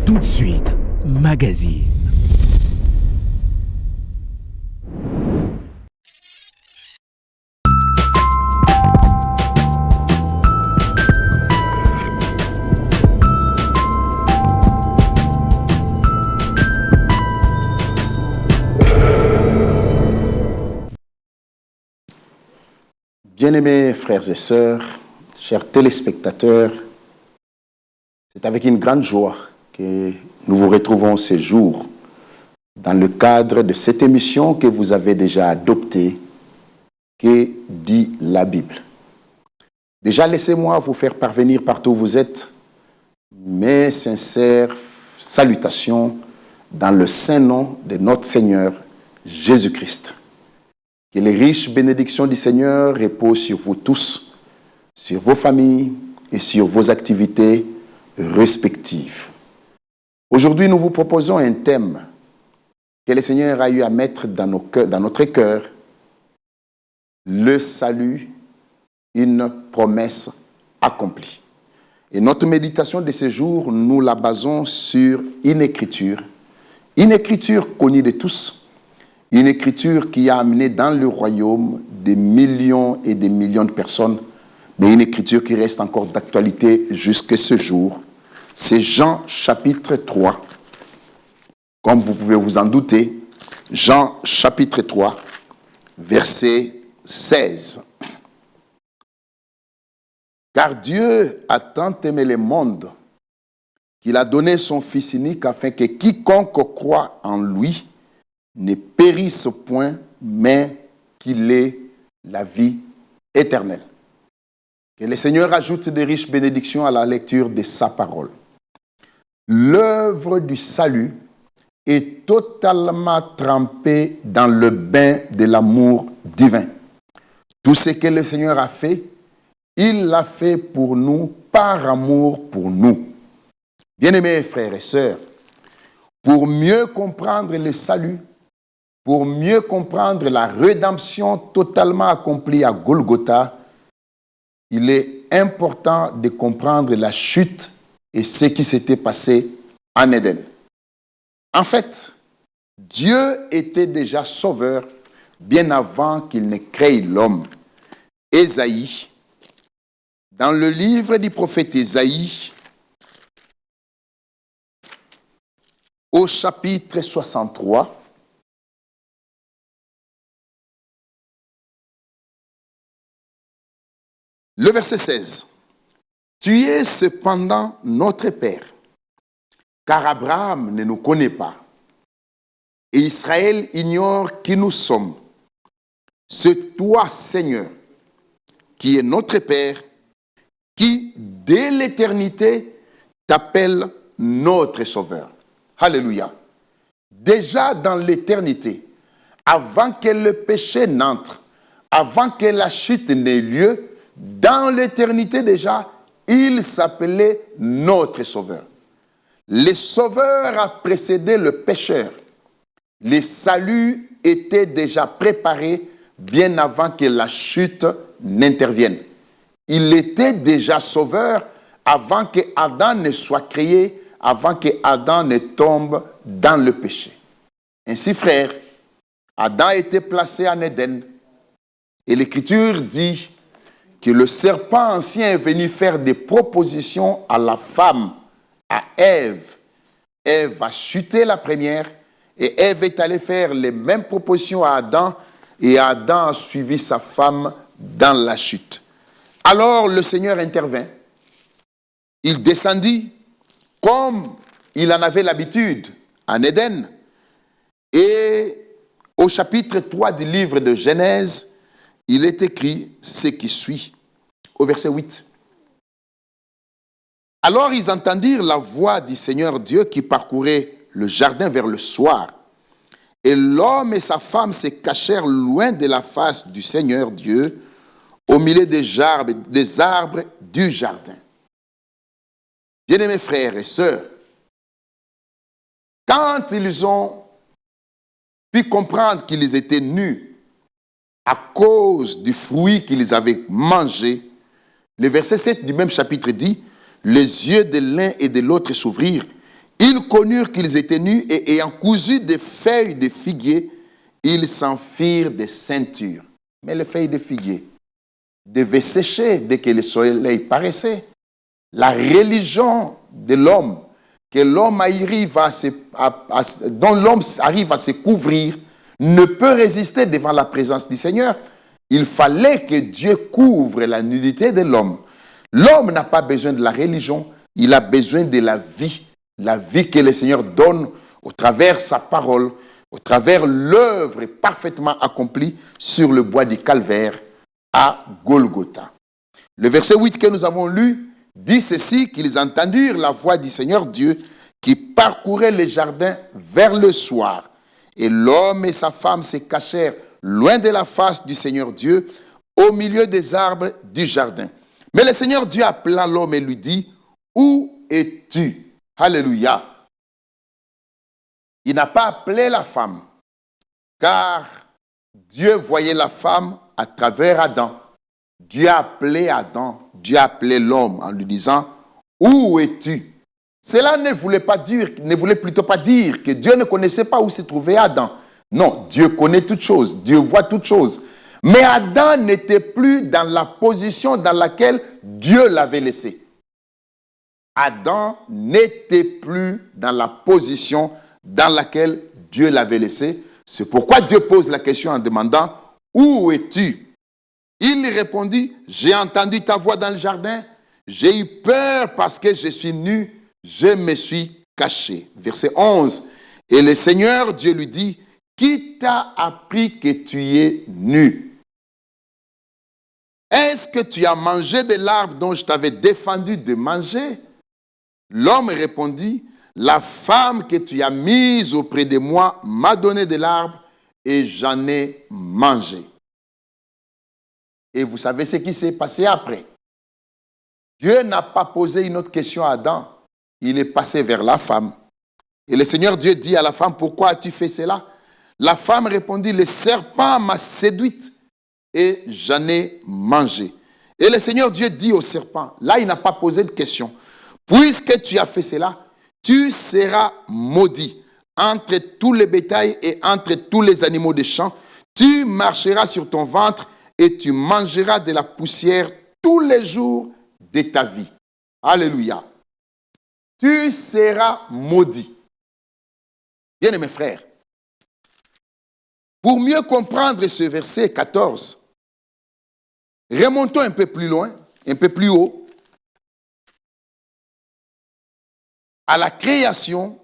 Tout de suite, magazine. Bien-aimés frères et sœurs, chers téléspectateurs, c'est avec une grande joie que nous vous retrouvons ce jour dans le cadre de cette émission que vous avez déjà adoptée, que dit la Bible. Déjà, laissez-moi vous faire parvenir partout où vous êtes mes sincères salutations dans le saint nom de notre Seigneur Jésus-Christ. Que les riches bénédictions du Seigneur reposent sur vous tous, sur vos familles et sur vos activités respectives. Aujourd'hui, nous vous proposons un thème que le Seigneur a eu à mettre dans notre cœur. Le salut, une promesse accomplie. Et notre méditation de ce jour, nous la basons sur une écriture connue de tous, une écriture qui a amené dans le royaume des millions et des millions de personnes, mais une écriture qui reste encore d'actualité jusqu'à ce jour. C'est Jean chapitre 3. Comme vous pouvez vous en douter, Jean chapitre 3, verset 16. Car Dieu a tant aimé le monde qu'il a donné son Fils unique afin que quiconque croit en lui ne périsse point, mais qu'il ait la vie éternelle. Que le Seigneur ajoute de riches bénédictions à la lecture de sa parole. L'œuvre du salut est totalement trempée dans le bain de l'amour divin. Tout ce que le Seigneur a fait, il l'a fait pour nous, par amour pour nous. Bien-aimés frères et sœurs, pour mieux comprendre le salut, pour mieux comprendre la rédemption totalement accomplie à Golgotha, il est important de comprendre la chute et ce qui s'était passé en Éden. En fait, Dieu était déjà sauveur bien avant qu'il ne crée l'homme. Ésaïe, dans le livre du prophète Ésaïe, au chapitre 63, le verset 16. Tu es cependant notre Père, car Abraham ne nous connaît pas, et Israël ignore qui nous sommes. C'est toi, Seigneur, qui est notre Père, qui, dès l'éternité, t'appelle notre Sauveur. Alléluia. Déjà dans l'éternité, avant que le péché n'entre, avant que la chute n'ait lieu, dans l'éternité déjà, il s'appelait notre Sauveur. Le Sauveur a précédé le pécheur. Le salut était déjà préparé bien avant que la chute n'intervienne. Il était déjà Sauveur avant que Adam ne soit créé, avant que Adam ne tombe dans le péché. Ainsi, frères, Adam était placé en Éden. Et l'Écriture dit que le serpent ancien est venu faire des propositions à la femme, à Ève. Ève a chuté la première et Ève est allée faire les mêmes propositions à Adam et Adam a suivi sa femme dans la chute. Alors le Seigneur intervint. Il descendit comme il en avait l'habitude en Éden. Et au chapitre 3 du livre de Genèse, il est écrit ce qui suit, au verset 8. Alors ils entendirent la voix du Seigneur Dieu qui parcourait le jardin vers le soir. Et l'homme et sa femme se cachèrent loin de la face du Seigneur Dieu, au milieu des arbres du jardin. Bien-aimés frères et sœurs, quand ils ont pu comprendre qu'ils étaient nus à cause du fruit qu'ils avaient mangé, le verset 7 du même chapitre dit « Les yeux de l'un et de l'autre s'ouvrirent, Ils connurent qu'ils étaient nus et ayant cousu des feuilles de figuier, ils s'en firent des ceintures. Mais les feuilles de figuier devaient sécher dès que le soleil paraissait. La religion de l'homme, que l'homme arrive dont l'homme arrive à se couvrir, ne peut résister devant la présence du Seigneur. Il fallait que Dieu couvre la nudité de l'homme. L'homme n'a pas besoin de la religion, il a besoin de la vie que le Seigneur donne au travers sa parole, au travers l'œuvre parfaitement accomplie sur le bois du calvaire à Golgotha. Le verset 8 que nous avons lu dit ceci, qu'ils entendirent la voix du Seigneur Dieu qui parcourait les jardins vers le soir. Et l'homme et sa femme se cachèrent loin de la face du Seigneur Dieu, au milieu des arbres du jardin. Mais le Seigneur Dieu appela l'homme et lui dit, « Où es-tu » Alléluia. Il n'a pas appelé la femme, car Dieu voyait la femme à travers Adam. Dieu a appelé Adam, Dieu a appelé l'homme en lui disant, « Où es-tu » Cela ne voulait plutôt pas dire que Dieu ne connaissait pas où se trouvait Adam. Non, Dieu connaît toutes choses, Dieu voit toutes choses. Mais Adam n'était plus dans la position dans laquelle Dieu l'avait laissé. Adam n'était plus dans la position dans laquelle Dieu l'avait laissé. C'est pourquoi Dieu pose la question en demandant, « Où es-tu » Il lui répondit, « J'ai entendu ta voix dans le jardin, j'ai eu peur parce que je suis nu, je me suis caché. » Verset 11, « Et le Seigneur Dieu lui dit, « Qui t'a appris que tu es nu? Est-ce que tu as mangé de l'arbre dont je t'avais défendu de manger? » L'homme répondit, « La femme que tu as mise auprès de moi m'a donné de l'arbre et j'en ai mangé. » Et vous savez ce qui s'est passé après. Dieu n'a pas posé une autre question à Adam. Il est passé vers la femme. Et le Seigneur Dieu dit à la femme, « Pourquoi as-tu fait cela ?» La femme répondit, « Le serpent m'a séduite et j'en ai mangé. » Et le Seigneur Dieu dit au serpent, là il n'a pas posé de question, « Puisque tu as fait cela, tu seras maudit entre tous les bétails et entre tous les animaux des champs. Tu marcheras sur ton ventre et tu mangeras de la poussière tous les jours de ta vie. » Alléluia. Tu seras maudit. Bien-aimés frères, pour mieux comprendre ce verset 14, remontons un peu plus loin, un peu plus haut, à la création.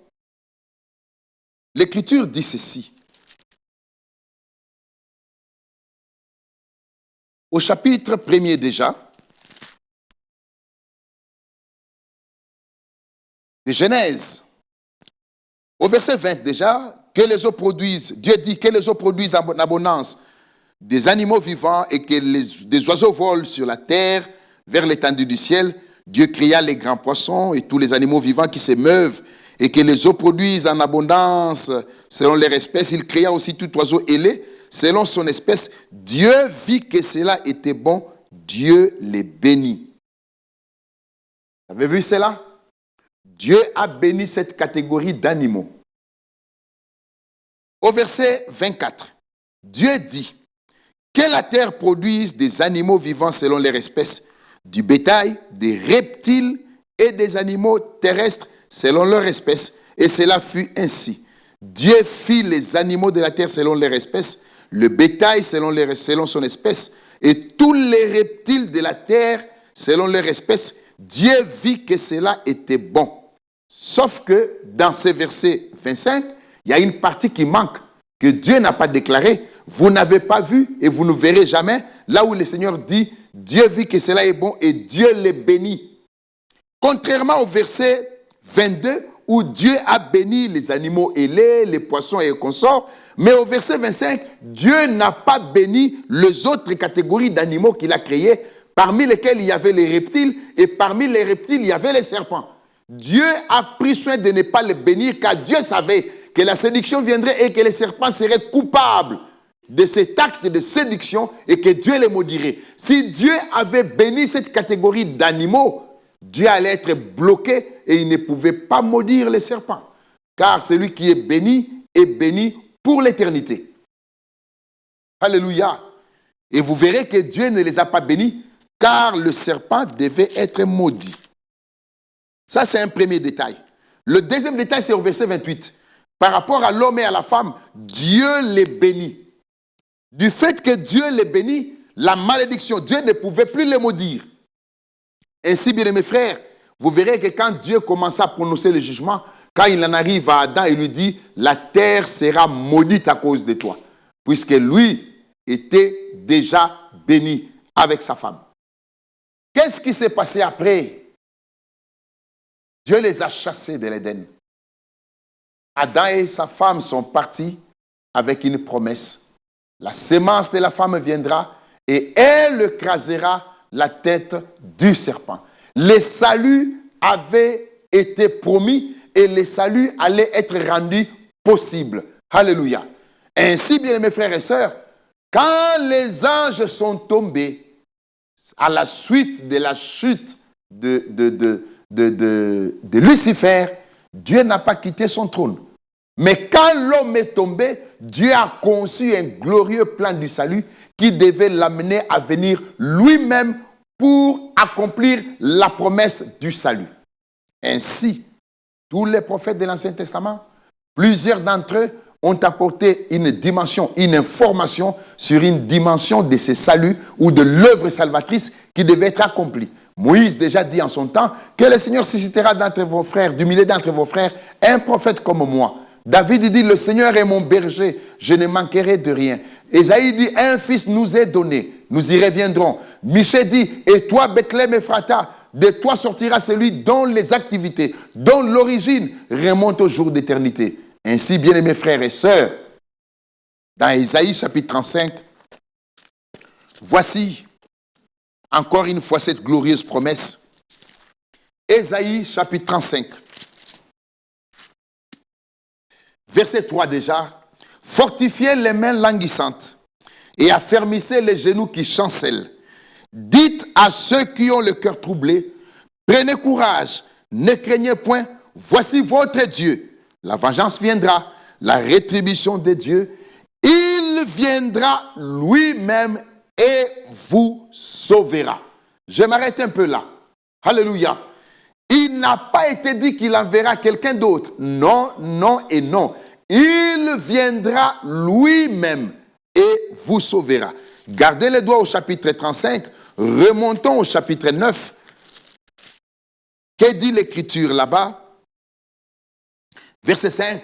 L'Écriture dit ceci. Au chapitre 1er déjà, de Genèse, au verset 20 déjà, que les eaux produisent, Dieu dit que les eaux produisent en abondance des animaux vivants et que des oiseaux volent sur la terre vers l'étendue du ciel. Dieu créa les grands poissons et tous les animaux vivants qui se meuvent et que les eaux produisent en abondance selon leur espèce. Il créa aussi tout oiseau ailé selon son espèce. Dieu vit que cela était bon. Dieu les bénit. Vous avez vu cela? Dieu a béni cette catégorie d'animaux. Au verset 24, Dieu dit que la terre produise des animaux vivants selon leur espèce, du bétail, des reptiles et des animaux terrestres selon leur espèce. Et cela fut ainsi. Dieu fit les animaux de la terre selon leur espèce, le bétail selon son espèce, et tous les reptiles de la terre selon leur espèce. Dieu vit que cela était bon. Sauf que dans ce verset 25, il y a une partie qui manque, que Dieu n'a pas déclaré. Vous n'avez pas vu et vous ne verrez jamais. Là où le Seigneur dit, Dieu vit que cela est bon et Dieu les bénit. Contrairement au verset 22, où Dieu a béni les animaux ailés, les poissons et les consorts. Mais au verset 25, Dieu n'a pas béni les autres catégories d'animaux qu'il a créés, parmi lesquels il y avait les reptiles, et parmi les reptiles, il y avait les serpents. Dieu a pris soin de ne pas les bénir, car Dieu savait que la séduction viendrait et que les serpents seraient coupables de cet acte de séduction et que Dieu les maudirait. Si Dieu avait béni cette catégorie d'animaux, Dieu allait être bloqué et il ne pouvait pas maudire les serpents. Car celui qui est béni pour l'éternité. Alléluia. Et vous verrez que Dieu ne les a pas bénis, car le serpent devait être maudit. Ça, c'est un premier détail. Le deuxième détail, c'est au verset 28. Par rapport à l'homme et à la femme, Dieu les bénit. Du fait que Dieu les bénit, la malédiction, Dieu ne pouvait plus les maudire. Ainsi, bien mes frères, vous verrez que quand Dieu commença à prononcer le jugement, quand il en arrive à Adam, il lui dit, la terre sera maudite à cause de toi. Puisque lui était déjà béni avec sa femme. Qu'est-ce qui s'est passé après? Dieu les a chassés de l'Éden. Adam et sa femme sont partis avec une promesse. La sémence de la femme viendra et elle écrasera la tête du serpent. Le salut avait été promis et le salut allait être rendu possible. Alléluia. Ainsi, bien mes frères et sœurs, quand les anges sont tombés à la suite de la chute de Lucifer, Dieu n'a pas quitté son trône. Mais quand l'homme est tombé, Dieu a conçu un glorieux plan du salut qui devait l'amener à venir lui-même pour accomplir la promesse du salut. Ainsi, tous les prophètes de l'Ancien Testament, plusieurs d'entre eux ont apporté une dimension, une information sur une dimension de ce salut ou de l'œuvre salvatrice qui devait être accomplie. Moïse déjà dit en son temps que le Seigneur suscitera d'entre vos frères, du milieu d'entre vos frères, un prophète comme moi. David dit, le Seigneur est mon berger, je ne manquerai de rien. Ésaïe dit, un fils nous est donné, nous y reviendrons. Michée dit, et toi Bethléem Ephrata, de toi sortira celui dont les activités, dont l'origine remonte au jour d'éternité. Ainsi, bien-aimés frères et sœurs, dans Ésaïe chapitre 35, voici encore une fois cette glorieuse promesse. Ésaïe chapitre 35. Verset 3 déjà. Fortifiez les mains languissantes et affermissez les genoux qui chancellent. Dites à ceux qui ont le cœur troublé, prenez courage, ne craignez point, voici votre Dieu. La vengeance viendra, la rétribution de Dieu. Il viendra lui-même et vous sauvera. Je m'arrête un peu là. Alléluia. Il n'a pas été dit qu'il enverra quelqu'un d'autre. Non, non et non. Il viendra lui-même et vous sauvera. Gardez les doigts au chapitre 35. Remontons au chapitre 9. Que dit l'Écriture là-bas? Verset 5.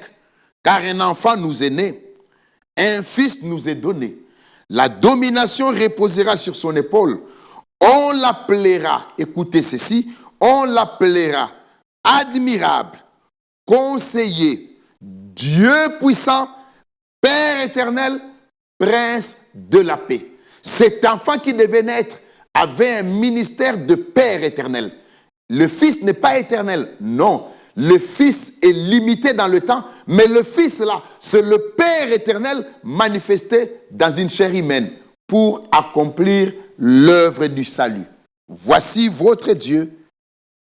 Car un enfant nous est né, un fils nous est donné. La domination reposera sur son épaule. On l'appellera, écoutez ceci, on l'appellera admirable, conseiller, Dieu puissant, Père éternel, prince de la paix. Cet enfant qui devait naître avait un ministère de Père éternel. Le Fils n'est pas éternel, non. Le Fils est limité dans le temps, mais le Fils là, c'est le Père éternel manifesté dans une chair humaine pour accomplir l'œuvre du salut. Voici votre Dieu,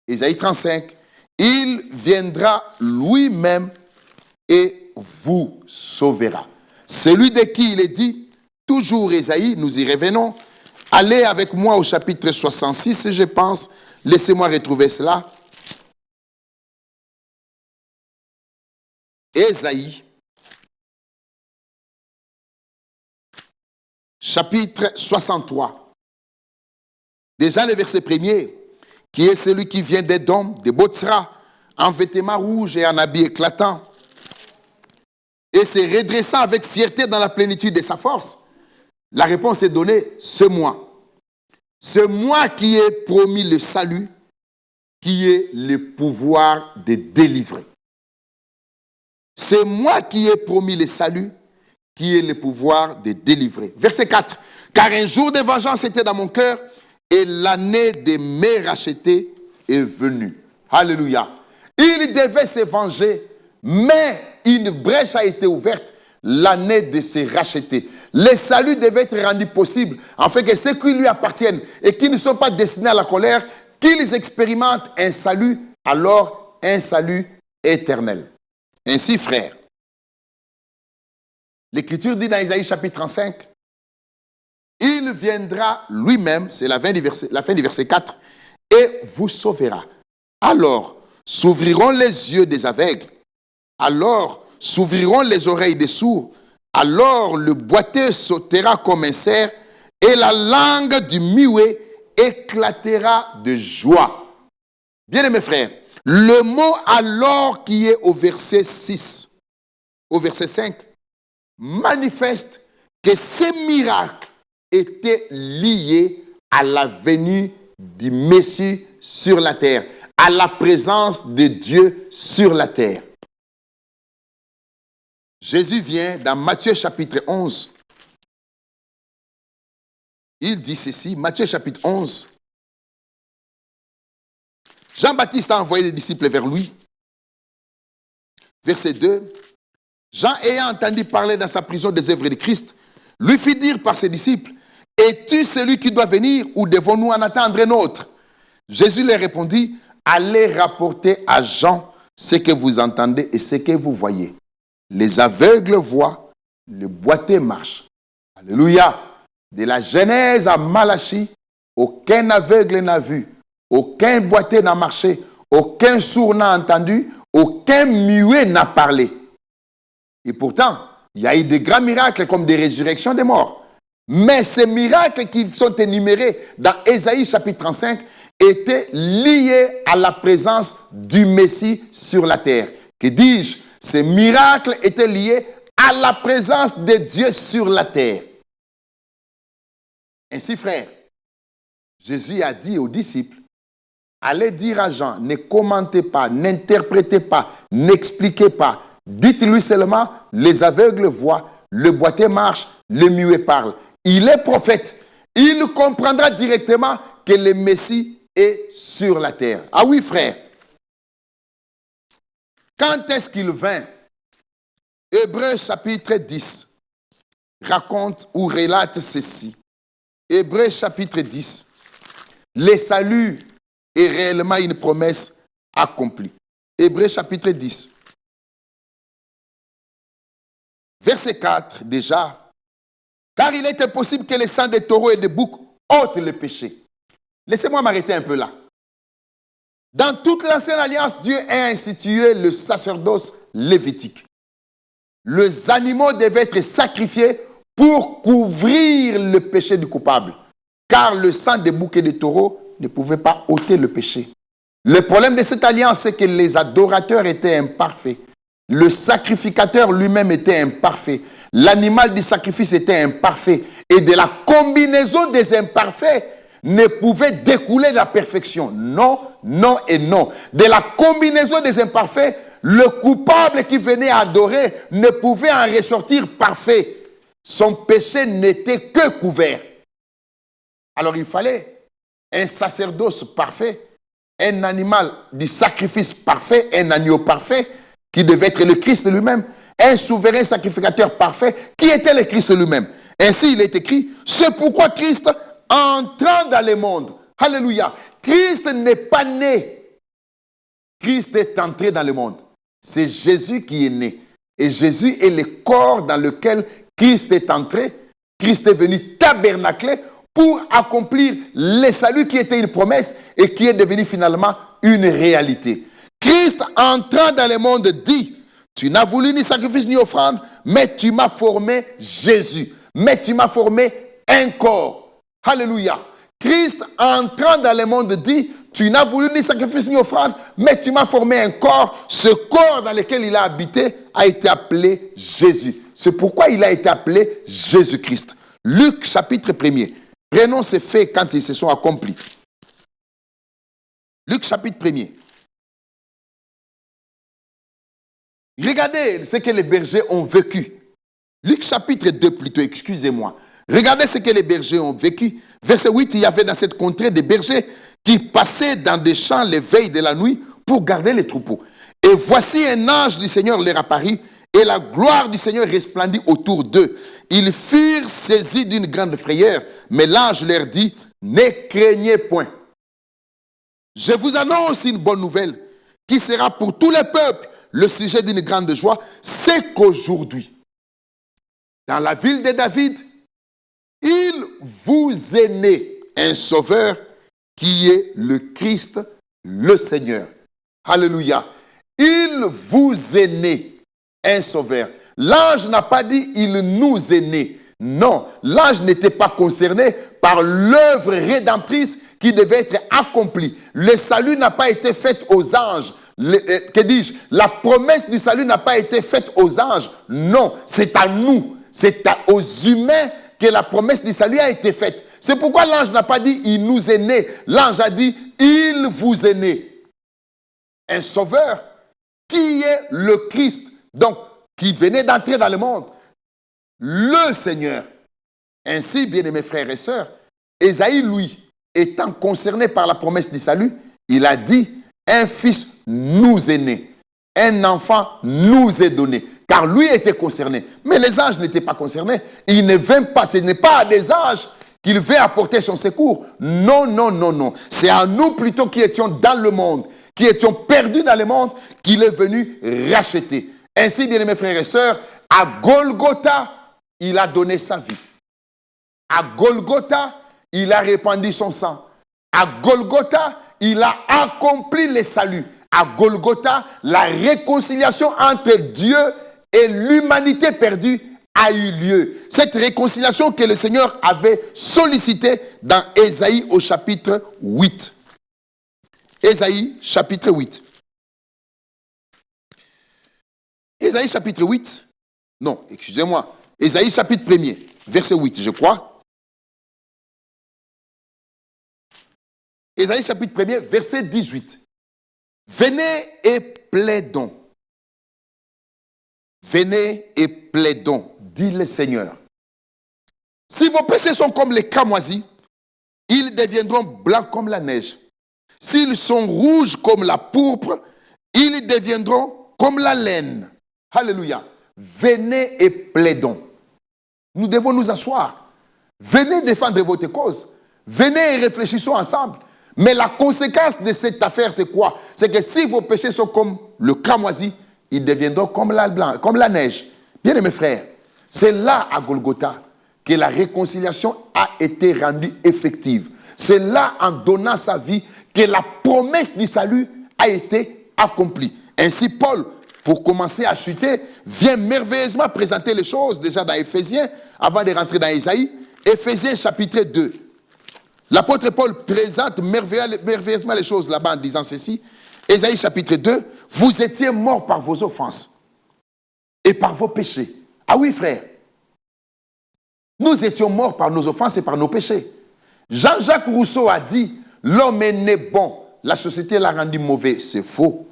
Ésaïe 35, il viendra lui-même et vous sauvera. Celui de qui il est dit, toujours Ésaïe, nous y revenons. Allez avec moi au chapitre 66, je pense. Laissez-moi retrouver cela. Ésaïe, chapitre 63. Déjà le verset premier, qui est celui qui vient d'Édom, de Botsra, en vêtements rouges et en habits éclatants, et se redressant avec fierté dans la plénitude de sa force. La réponse est donnée, c'est moi. C'est moi qui ai promis le salut, qui est le pouvoir de délivrer. C'est moi qui ai promis le salut, qui est le pouvoir de délivrer. Verset 4. Car un jour de vengeance était dans mon cœur, et l'année de me racheter est venue. Alléluia. Il devait se venger, mais une brèche a été ouverte, l'année de se racheter. Le salut devait être rendu possible, afin que ceux qui lui appartiennent et qui ne sont pas destinés à la colère, qu'ils expérimentent un salut alors un salut éternel. Ainsi, frères, l'Écriture dit dans Isaïe chapitre 35, il viendra lui-même, c'est la fin du verset 4, et vous sauvera. Alors s'ouvriront les yeux des aveugles, alors s'ouvriront les oreilles des sourds, alors le boiteux sautera comme un cerf, et la langue du muet éclatera de joie. Bien aimés frères, le mot alors qui est au verset 6, au verset 5, manifeste que ces miracles étaient liés à la venue du Messie sur la terre, à la présence de Dieu sur la terre. Jésus vient dans Matthieu chapitre 11. Il dit ceci, Matthieu chapitre 11. Jean-Baptiste a envoyé des disciples vers lui. Verset 2. Jean, ayant entendu parler dans sa prison des œuvres de Christ, lui fit dire par ses disciples, es-tu celui qui doit venir ou devons-nous en attendre un autre? Jésus leur répondit, allez rapporter à Jean ce que vous entendez et ce que vous voyez. Les aveugles voient, le boiteux marche. Alléluia. De la Genèse à Malachie, aucun aveugle n'a vu, aucun boiteux n'a marché, aucun sourd n'a entendu, aucun muet n'a parlé. Et pourtant, il y a eu de grands miracles comme des résurrections des morts. Mais ces miracles qui sont énumérés dans Ésaïe chapitre 35 étaient liés à la présence du Messie sur la terre. Que dis-je? Ces miracles étaient liés à la présence de Dieu sur la terre. Ainsi, frères, Jésus a dit aux disciples, allez dire à Jean, ne commentez pas, n'interprétez pas, n'expliquez pas. Dites-lui seulement, les aveugles voient, le boiteux marche, le muet parle. Il est prophète. Il comprendra directement que le Messie est sur la terre. Ah oui, frère. Quand est-ce qu'il vint? Hébreux chapitre 10 raconte ou relate ceci. Hébreux chapitre 10. Le salut est réellement une promesse accomplie. Hébreux chapitre 10. Verset 4 déjà. Car il est impossible que le sang des taureaux et des boucs ôte le péché. Laissez-moi m'arrêter un peu là. Dans toute l'ancienne alliance, Dieu a institué le sacerdoce lévitique. Les animaux devaient être sacrifiés pour couvrir le péché du coupable. Car le sang des boucs et des taureaux ne pouvait pas ôter le péché. Le problème de cette alliance, c'est que les adorateurs étaient imparfaits. Le sacrificateur lui-même était imparfait. L'animal du sacrifice était imparfait. Et de la combinaison des imparfaits ne pouvait découler la perfection. Non, non et non. De la combinaison des imparfaits, le coupable qui venait adorer ne pouvait en ressortir parfait. Son péché n'était que couvert. Alors il fallait un sacerdoce parfait, un animal du sacrifice parfait, un agneau parfait, qui devait être le Christ lui-même, un souverain sacrificateur parfait, qui était le Christ lui-même. Ainsi, il est écrit, c'est pourquoi Christ, entrant dans le monde, alléluia, Christ n'est pas né. Christ est entré dans le monde. C'est Jésus qui est né. Et Jésus est le corps dans lequel Christ est entré. Christ est venu tabernacler pour accomplir le salut qui était une promesse et qui est devenu finalement une réalité. Christ, entrant dans le monde, dit, tu n'as voulu ni sacrifice ni offrande, mais tu m'as formé Jésus. Mais tu m'as formé un corps. Alléluia. Christ, entrant dans le monde, dit, tu n'as voulu ni sacrifice ni offrande, mais tu m'as formé un corps. Ce corps dans lequel il a habité a été appelé Jésus. C'est pourquoi il a été appelé Jésus-Christ. Luc chapitre 1er. Prenons ces faits quand ils se sont accomplis. Luc chapitre 1er. Regardez ce que les bergers ont vécu. Luc chapitre 2 plutôt, excusez-moi. Regardez ce que les bergers ont vécu. Verset 8, il y avait dans cette contrée des bergers qui passaient dans des champs les veilles de la nuit pour garder les troupeaux. Et voici un ange du Seigneur leur apparut et la gloire du Seigneur resplendit autour d'eux. Ils furent saisis d'une grande frayeur, mais l'ange leur dit, ne craignez point. Je vous annonce une bonne nouvelle qui sera pour tous les peuples le sujet d'une grande joie, c'est qu'aujourd'hui, dans la ville de David, il vous est né un sauveur qui est le Christ, le Seigneur. Alléluia. Il vous est né un sauveur. L'ange n'a pas dit il nous est né. Non, l'ange n'était pas concerné par l'œuvre rédemptrice qui devait être accomplie. Le salut n'a pas été fait aux anges. Que dis-je? La promesse du salut n'a pas été faite aux anges. Non, c'est à nous. C'est aux humains que la promesse du salut a été faite. C'est pourquoi l'ange n'a pas dit il nous est né. L'ange a dit il vous est né. Un sauveur qui est le Christ, donc qui venait d'entrer dans le monde. Le Seigneur. Ainsi, bien-aimés frères et sœurs, Ésaïe, lui, étant concerné par la promesse du salut, il a dit, un fils nous est né, un enfant nous est donné, car lui était concerné. Mais les anges n'étaient pas concernés. Il ne vient pas, ce n'est pas à des anges qu'il veut apporter son secours. Non, non, non, non. C'est à nous plutôt qui étions dans le monde, qui étions perdus dans le monde, qu'il est venu racheter. Ainsi, bien-aimés frères et sœurs, à Golgotha, il a donné sa vie. À Golgotha, il a répandu son sang. À Golgotha, il a accompli le salut. À Golgotha, la réconciliation entre Dieu et l'humanité perdue a eu lieu. Cette réconciliation que le Seigneur avait sollicitée dans Ésaïe au chapitre 8. Ésaïe chapitre 8. Ésaïe chapitre 8. Non, excusez-moi. Ésaïe chapitre 1er, verset 8, je crois. Ésaïe chapitre 1er, verset 18. Venez et plaidons. Venez et plaidons, dit le Seigneur. Si vos péchés sont comme les cramoisis, ils deviendront blancs comme la neige. S'ils sont rouges comme la pourpre, ils deviendront comme la laine. Alléluia. Venez et plaidons. Nous devons nous asseoir. Venez défendre votre cause. Venez et réfléchissons ensemble. Mais la conséquence de cette affaire, c'est quoi? C'est que si vos péchés sont comme le cramoisi, ils deviendront comme la neige. Bien mes frères, c'est là à Golgotha que la réconciliation a été rendue effective. C'est là, en donnant sa vie, que la promesse du salut a été accomplie. Ainsi, Paul, pour commencer à chuter, vient merveilleusement présenter les choses déjà dans Éphésiens, avant de rentrer dans Ésaïe. Éphésiens chapitre 2. L'apôtre Paul présente merveilleusement les choses là-bas en disant ceci. Ésaïe chapitre 2, vous étiez morts par vos offenses et par vos péchés. Ah oui, frère. Nous étions morts par nos offenses et par nos péchés. Jean-Jacques Rousseau a dit, l'homme est né bon, la société l'a rendu mauvais. C'est faux.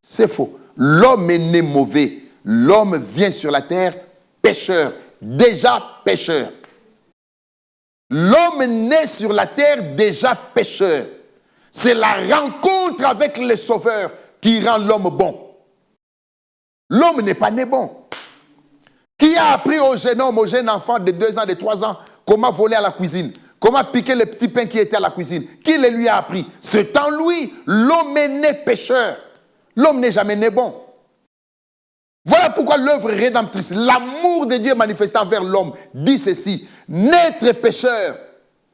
C'est faux. L'homme est né mauvais. L'homme vient sur la terre pécheur, déjà pécheur. L'homme naît sur la terre déjà pécheur. C'est la rencontre avec le Sauveur qui rend l'homme bon. L'homme n'est pas né bon. Qui a appris au jeune homme, au jeune enfant de 2 ans, de 3 ans, comment voler à la cuisine? Comment piquer les petits pains qui étaient à la cuisine? Qui le lui a appris? C'est en lui. L'homme est né pécheur. L'homme n'est jamais né bon. Voilà pourquoi l'œuvre rédemptrice, l'amour de Dieu manifesté envers l'homme, dit ceci. Naître pécheur,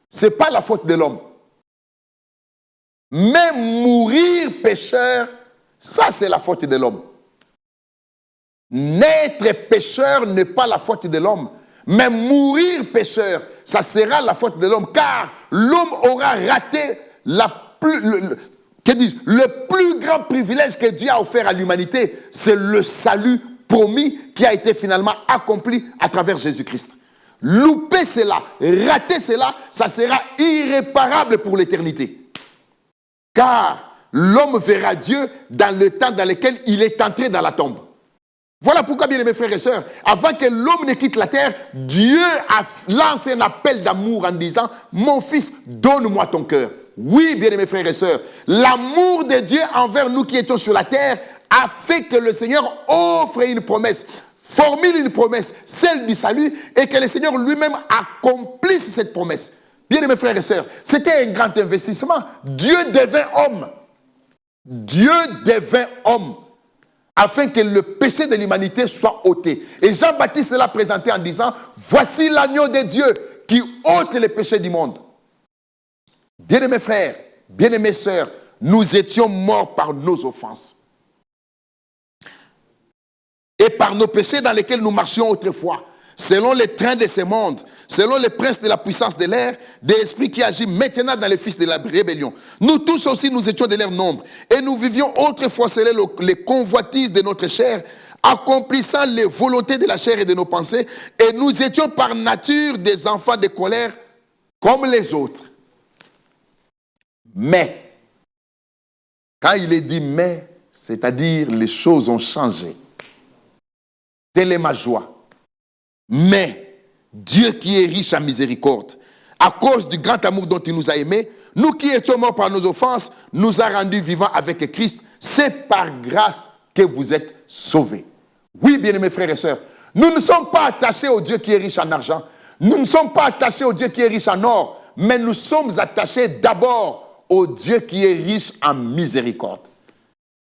ce n'est pas la faute de l'homme. Mais mourir pécheur, ça c'est la faute de l'homme. Naître pécheur n'est pas la faute de l'homme. Mais mourir pécheur, ça sera la faute de l'homme. Car l'homme aura raté le plus grand privilège que Dieu a offert à l'humanité, c'est le salut promis qui a été finalement accompli à travers Jésus-Christ. Louper cela, rater cela, ça sera irréparable pour l'éternité. Car l'homme verra Dieu dans le temps dans lequel il est entré dans la tombe. Voilà pourquoi, bien mes frères et sœurs, avant que l'homme ne quitte la terre, Dieu a lancé un appel d'amour en disant « Mon fils, donne-moi ton cœur ». Oui, bien mes frères et sœurs, l'amour de Dieu envers nous qui étions sur la terre a fait que le Seigneur offre une promesse, formule une promesse, celle du salut, et que le Seigneur lui-même accomplisse cette promesse. Bien mes frères et sœurs, c'était un grand investissement. Dieu devint homme. Dieu devint homme afin que le péché de l'humanité soit ôté. Et Jean-Baptiste l'a présenté en disant, voici l'agneau de Dieu qui ôte les péchés du monde. Bien-aimés frères, bien-aimées sœurs, nous étions morts par nos offenses et par nos péchés dans lesquels nous marchions autrefois, selon les trains de ce monde, selon les princes de la puissance de l'air, des esprits qui agissent maintenant dans les fils de la rébellion. Nous tous aussi, nous étions de leur nombre, et nous vivions autrefois selon les convoitises de notre chair, accomplissant les volontés de la chair et de nos pensées, et nous étions par nature des enfants de colère comme les autres. Mais, quand il est dit mais, c'est-à-dire les choses ont changé. Telle est ma joie. Mais Dieu qui est riche en miséricorde, à cause du grand amour dont il nous a aimés, nous qui étions morts par nos offenses, nous a rendus vivants avec Christ. C'est par grâce que vous êtes sauvés. Oui, bien-aimés frères et sœurs, nous ne sommes pas attachés au Dieu qui est riche en argent. Nous ne sommes pas attachés au Dieu qui est riche en or. Mais nous sommes attachés d'abord au Dieu qui est riche en miséricorde.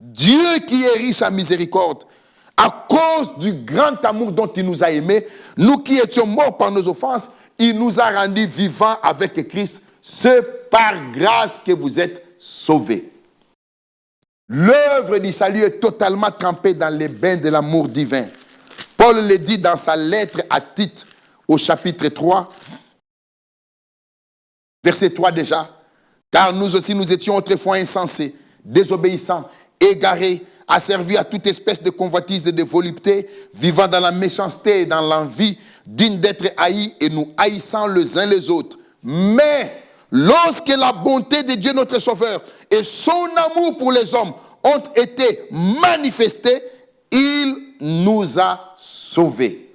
Dieu qui est riche en miséricorde, à cause du grand amour dont il nous a aimés, nous qui étions morts par nos offenses, il nous a rendus vivants avec Christ. C'est par grâce que vous êtes sauvés. L'œuvre du salut est totalement trempée dans les bains de l'amour divin. Paul le dit dans sa lettre à Tite, au chapitre 3, verset 3 déjà. Car nous aussi, nous étions autrefois insensés, désobéissants, égarés, asservis à toute espèce de convoitise et de volupté, vivant dans la méchanceté et dans l'envie, dignes d'être haïs et nous haïssant les uns les autres. Mais, lorsque la bonté de Dieu notre Sauveur et son amour pour les hommes ont été manifestés, il nous a sauvés.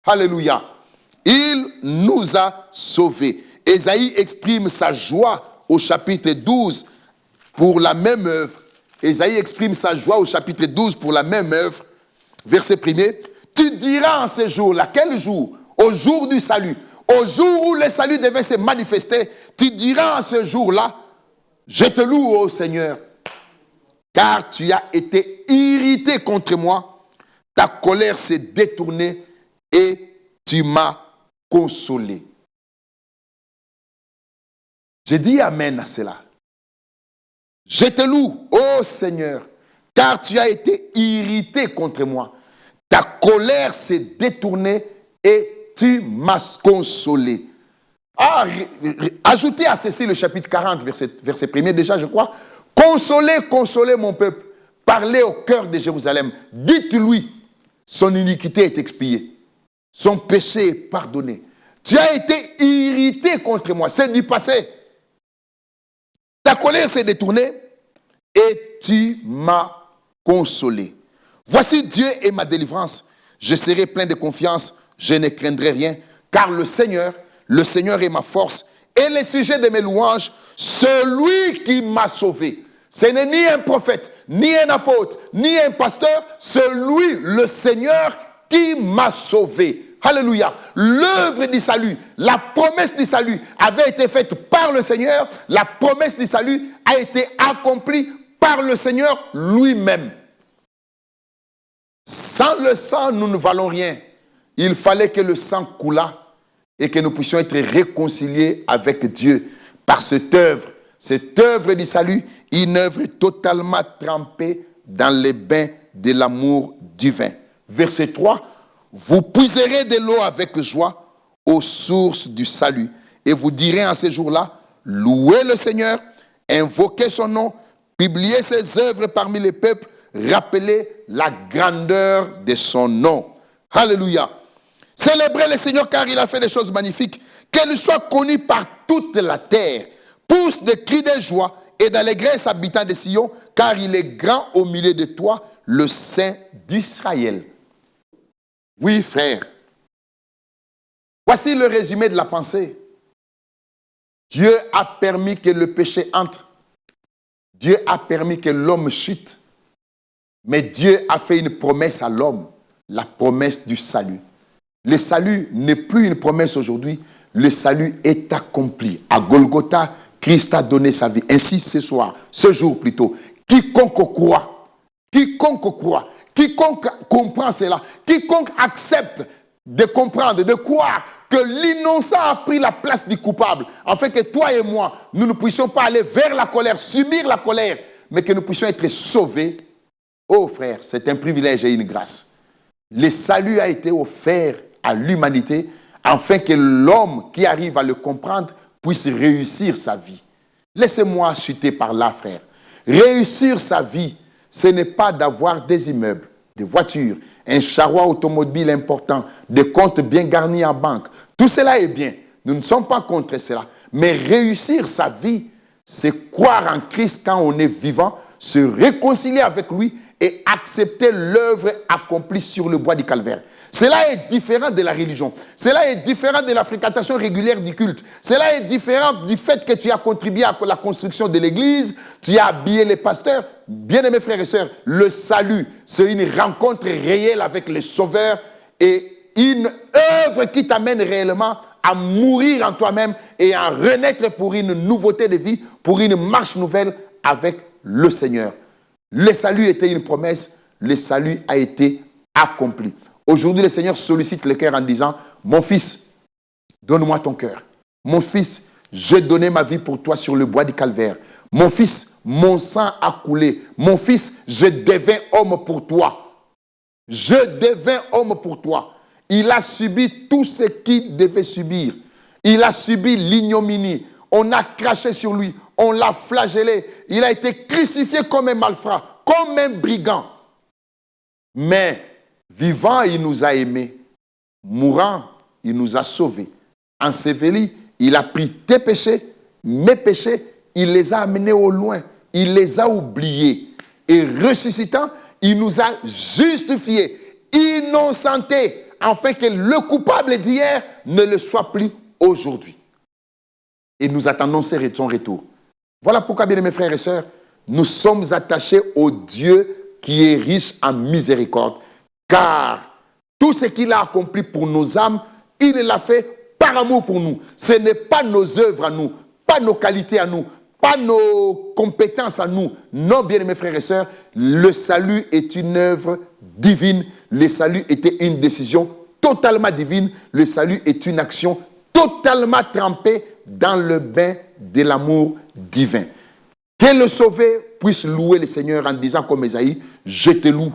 Alléluia. Il nous a sauvés. Ésaïe exprime sa joie au chapitre 12 pour la même œuvre. Ésaïe exprime sa joie au chapitre 12 pour la même œuvre. Verset 1er. Tu diras en ce jour-là, quel jour? Au jour du salut. Au jour où le salut devait se manifester, tu diras en ce jour-là, je te loue, ô Seigneur, car tu as été irrité contre moi, ta colère s'est détournée et tu m'as consolé. J'ai dit amen à cela. Je te loue, ô Seigneur, car tu as été irrité contre moi. Ta colère s'est détournée et tu m'as consolé. Ajoutez à ceci le chapitre 40, verset 1er déjà, je crois. Consolez, consolez mon peuple. Parlez au cœur de Jérusalem. Dites-lui, son iniquité est expiée. Son péché est pardonné. Tu as été irrité contre moi. C'est du passé. Ta colère s'est détournée et tu m'as consolé. Voici Dieu est ma délivrance. Je serai plein de confiance. Je ne craindrai rien. Car le Seigneur est ma force. Et le sujet de mes louanges, celui qui m'a sauvé. Ce n'est ni un prophète, ni un apôtre, ni un pasteur. Celui, le Seigneur, qui m'a sauvé. Alléluia. L'œuvre du salut, la promesse du salut avait été faite par le Seigneur. La promesse du salut a été accomplie par le Seigneur lui-même. Sans le sang, nous ne valons rien. Il fallait que le sang coulât et que nous puissions être réconciliés avec Dieu par cette œuvre du salut, une œuvre totalement trempée dans les bains de l'amour divin. Verset 3. Vous puiserez de l'eau avec joie aux sources du salut. Et vous direz en ces jours-là, louez le Seigneur, invoquez son nom, publiez ses œuvres parmi les peuples, rappelez la grandeur de son nom. Alléluia. Célébrez le Seigneur car il a fait des choses magnifiques. Qu'elle soit connue par toute la terre. Pousse des cris de joie et d'allégresse habitants de Sion, car il est grand au milieu de toi, le Saint d'Israël. Oui, frère. Voici le résumé de la pensée. Dieu a permis que le péché entre. Dieu a permis que l'homme chute. Mais Dieu a fait une promesse à l'homme, la promesse du salut. Le salut n'est plus une promesse aujourd'hui. Le salut est accompli. À Golgotha, Christ a donné sa vie. Ainsi, ce soir, ce jour plutôt, Quiconque croit, quiconque comprend cela, quiconque accepte de comprendre, de croire que l'innocent a pris la place du coupable, afin que toi et moi, nous ne puissions pas aller vers la colère, subir la colère, mais que nous puissions être sauvés. Oh frère, c'est un privilège et une grâce. Le salut a été offert à l'humanité afin que l'homme qui arrive à le comprendre puisse réussir sa vie. Laissez-moi chuter par là, frère. Réussir sa vie, ce n'est pas d'avoir des immeubles, des voitures, un charroi automobile important, des comptes bien garnis en banque. Tout cela est bien. Nous ne sommes pas contre cela. Mais réussir sa vie, c'est croire en Christ quand on est vivant, se réconcilier avec lui et accepter l'œuvre accomplie sur le bois du calvaire. Cela est différent de la religion. Cela est différent de la fréquentation régulière du culte. Cela est différent du fait que tu as contribué à la construction de l'église, tu as habillé les pasteurs. Bien-aimés frères et sœurs, le salut, c'est une rencontre réelle avec le Sauveur et une œuvre qui t'amène réellement à mourir en toi-même et à renaître pour une nouveauté de vie, pour une marche nouvelle avec le Seigneur. Le salut était une promesse, le salut a été accompli. Aujourd'hui, le Seigneur sollicite le cœur en disant, mon fils, donne-moi ton cœur. Mon fils, j'ai donné ma vie pour toi sur le bois du calvaire. Mon fils, mon sang a coulé. Mon fils, je deviens homme pour toi. Je deviens homme pour toi. Il a subi tout ce qu'il devait subir. Il a subi l'ignominie. On a craché sur lui. On l'a flagellé. Il a été crucifié comme un malfrat, comme un brigand. Mais vivant, il nous a aimés. Mourant, il nous a sauvés. Enseveli, il a pris tes péchés, mes péchés, il les a amenés au loin. Il les a oubliés. Et ressuscitant, il nous a justifiés, innocentés, afin que le coupable d'hier ne le soit plus aujourd'hui. Et nous attendons son retour. Voilà pourquoi, bien mes frères et sœurs, nous sommes attachés au Dieu qui est riche en miséricorde. Car tout ce qu'il a accompli pour nos âmes, il l'a fait par amour pour nous. Ce n'est pas nos œuvres à nous, pas nos qualités à nous, pas nos compétences à nous. Non, bien mes frères et sœurs, le salut est une œuvre divine. Le salut était une décision totalement divine. Le salut est une action totalement trempée dans le bain de l'amour divin. Que le sauvé puisse louer le Seigneur en disant comme Ésaïe, je te loue,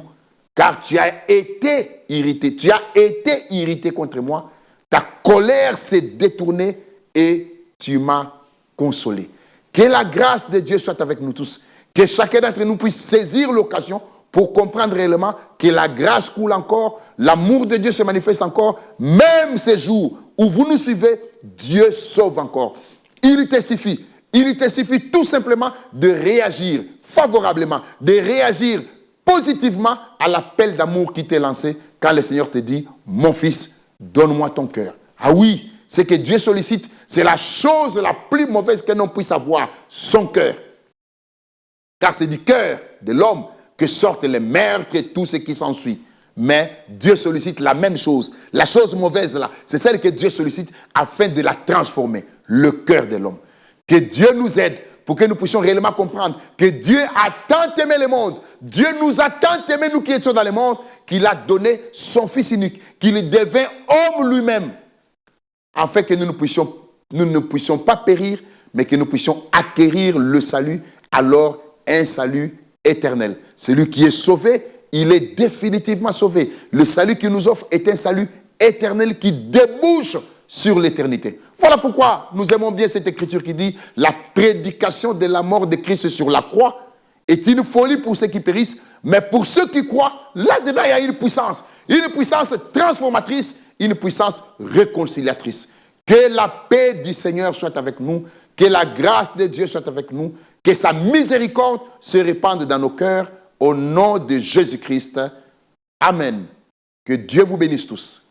car tu as été irrité contre moi, ta colère s'est détournée et tu m'as consolé. Que la grâce de Dieu soit avec nous tous, que chacun d'entre nous puisse saisir l'occasion pour comprendre réellement que la grâce coule encore, l'amour de Dieu se manifeste encore, même ces jours où vous nous suivez, Dieu sauve encore. Il te suffit tout simplement de réagir favorablement, de réagir positivement à l'appel d'amour qui t'est lancé quand le Seigneur te dit, mon fils, donne-moi ton cœur. Ah oui, ce que Dieu sollicite, c'est la chose la plus mauvaise qu'un homme puisse avoir, son cœur. Car c'est du cœur de l'homme que sortent les meurtres et tout ce qui s'ensuit. Mais Dieu sollicite la même chose. La chose mauvaise là, c'est celle que Dieu sollicite afin de la transformer, le cœur de l'homme. Que Dieu nous aide pour que nous puissions réellement comprendre que Dieu a tant aimé le monde. Dieu nous a tant aimé, nous qui étions dans le monde, qu'il a donné son Fils unique, qu'il devint homme lui-même, afin que nous ne puissions pas périr, mais que nous puissions acquérir le salut, alors un salut éternel. Celui qui est sauvé, il est définitivement sauvé. Le salut qu'il nous offre est un salut éternel qui débouche sur l'éternité. Voilà pourquoi nous aimons bien cette écriture qui dit « La prédication de la mort de Christ sur la croix est une folie pour ceux qui périssent, mais pour ceux qui croient, là-dedans il y a une puissance transformatrice, une puissance réconciliatrice. Que la paix du Seigneur soit avec nous, que la grâce de Dieu soit avec nous, que sa miséricorde se répande dans nos cœurs, au nom de Jésus-Christ. Amen. Que Dieu vous bénisse tous.